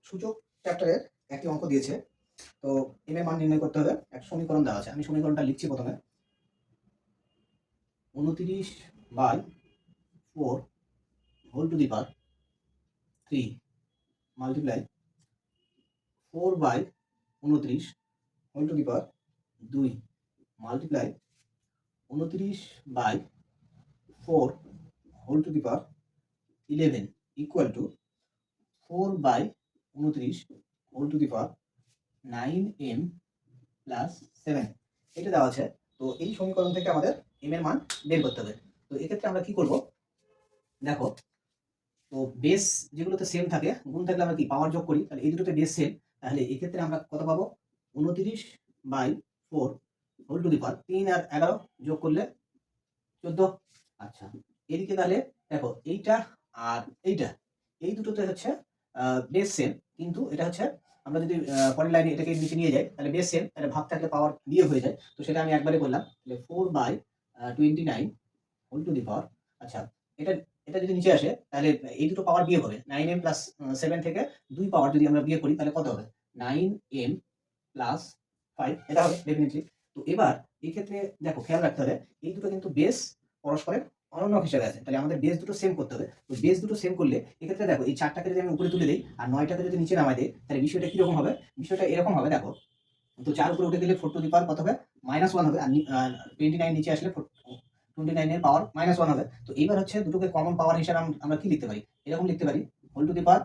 সূচক চ্যাপ্টারের একটি অঙ্ক দিয়েছে। তো এম এর মান নির্ণয় করতে হবে। এক সমীকরণ দেওয়া আছে, আমি সমীকরণটা লিখছি প্রথমে। 29/4 whole to the power 3 multiply 4/29 whole to the power 2 multiply 29/4 whole to the power 11 equal to 4/29 whole to the power 9m plus 7। এটা দেওয়া আছে। তো এই সমীকরণ থেকে আমাদের m এর মান বের করতে হবে। তো এক্ষেত্রে আমরা কি করব, দেখো, তো বেস যেগুলোতে সেম থাকে, গুণ থাকলে আমরা কি পাওয়ার যোগ করি, তাহলে এই দুটোতে বেস সেম, তাহলে এক্ষেত্রে আমরা কত পাবো, 29/4 হোল টু দি পাওয়ার 3 আর 11 যোগ করলে 14। আচ্ছা, এদিকে তাহলে দেখো এইটা আর এইটা, এই দুটোতে হচ্ছে বেস সেম, কিন্তু এটা হচ্ছে আমরা যদি পরের লাইনে এটাকে নিচে নিয়ে যাই, তাহলে বেস সেম, তাহলে ভাগ থাকলে পাওয়ার বিয়োগ হয়ে যায়। তো সেটা আমি একবারে বললাম, তাহলে 4/29 হোল টু দি পাওয়ার। আচ্ছা, এটা এটা যদি নিচে আসে, তাহলে এই দুটো পাওয়ার বিয়োগ হবে। 9m প্লাস 7 থেকে 2 পাওয়ার যদি আমরা বিয়োগ করি, তাহলে কত হবে, 9m প্লাস 5, এটা হবে ডেফিনিটলি। তো এবার এই ক্ষেত্রে দেখো, খেয়াল রাখতে হবে এই দুটো কিন্তু বেস পরস্পরের অনন্য হিসেবে আছে, তাহলে আমাদের বেস দুটো সেম করতে হবে। তো বেস দুটো সেম করলে এক্ষেত্রে দেখো, এই 4টাকে যদি আমি উপরে তুলে দিই আর 9টাকে যদি নিচে নামাই দিই, তাহলে বিষয়টা কিরকম হবে, বিষয়টা এরকম হবে। দেখো, তো 4 উপরে উঠে গেলে 4 টু দি পাওয়ার কত হবে, -1 হবে। আর 29 নিচে আসলে 29 এর পাওয়ার -1 হবে। তো এইবার হচ্ছে দুটোকে কমন পাওয়ার হিসেবে আমরা কি লিখতে পারি, এরকম লিখতে পারি, whole to the power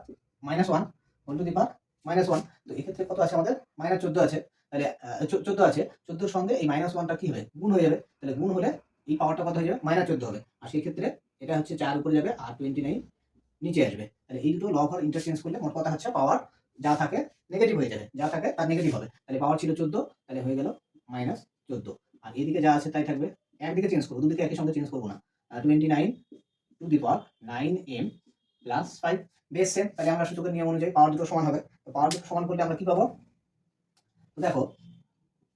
-1 whole to the power -1। তো এক্ষেত্রে কত আছে আমাদের, -14 আছে। তাহলে 14 আছে, 14 এর সঙ্গে এই -1টা কি হবে, গুণ হয়ে যাবে। তাহলে গুণ হলে এই পাওয়ারটা কত হয়ে যাবে, -14 হবে। আর সেই ক্ষেত্রে এটা হচ্ছে 4 উপরে যাবে আর 29 নিচে আসবে। তাহলে এই দুটো লব আর ইন্টারচেঞ্জ করলে মোট কথা হচ্ছে পাওয়ার যা থাকে নেগেটিভ হয়ে যাবে, যা থাকে তার নেগেটিভ হবে। তাহলে পাওয়ার ছিল 14, তাহলে হয়ে গেল -14। আর এদিকে যা আছে তাই থাকবে, একদিকে চেঞ্জ করবো, দুদিকে একই সঙ্গে চেঞ্জ করবো না। 29 two the power 9m plus 5, base same, তাহলে আমরা সূচকের নিয়ম অনুযায়ী পাওয়ার দুটো সমান হবে। তো পাওয়ার দুটো সমান করলে আমরা কি পাবো, তো দেখো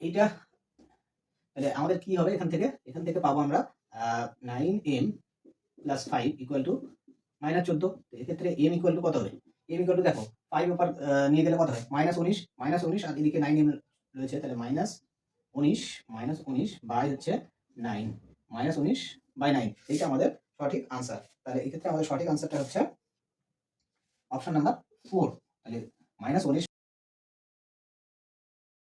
এইটা, তাহলে আমাদের কি হবে, এখান থেকে পাবো আমরা 9m প্লাস 5 ইকুয়াল টু -14। তো এক্ষেত্রে m ইকুয়াল টু কত হবে, m ইকুয়াল টু দেখো 5 ওপর নিয়ে গেলে কত হয়, -19 আর এদিকে 9m রয়েছে, তাহলে -19 বাই হচ্ছে 9, -19/9, এইটা আমাদের সঠিক আনসার। তাহলে এক্ষেত্রে আমাদের সঠিক আনসারটা হচ্ছে অপশন নাম্বার 4। তাহলে -19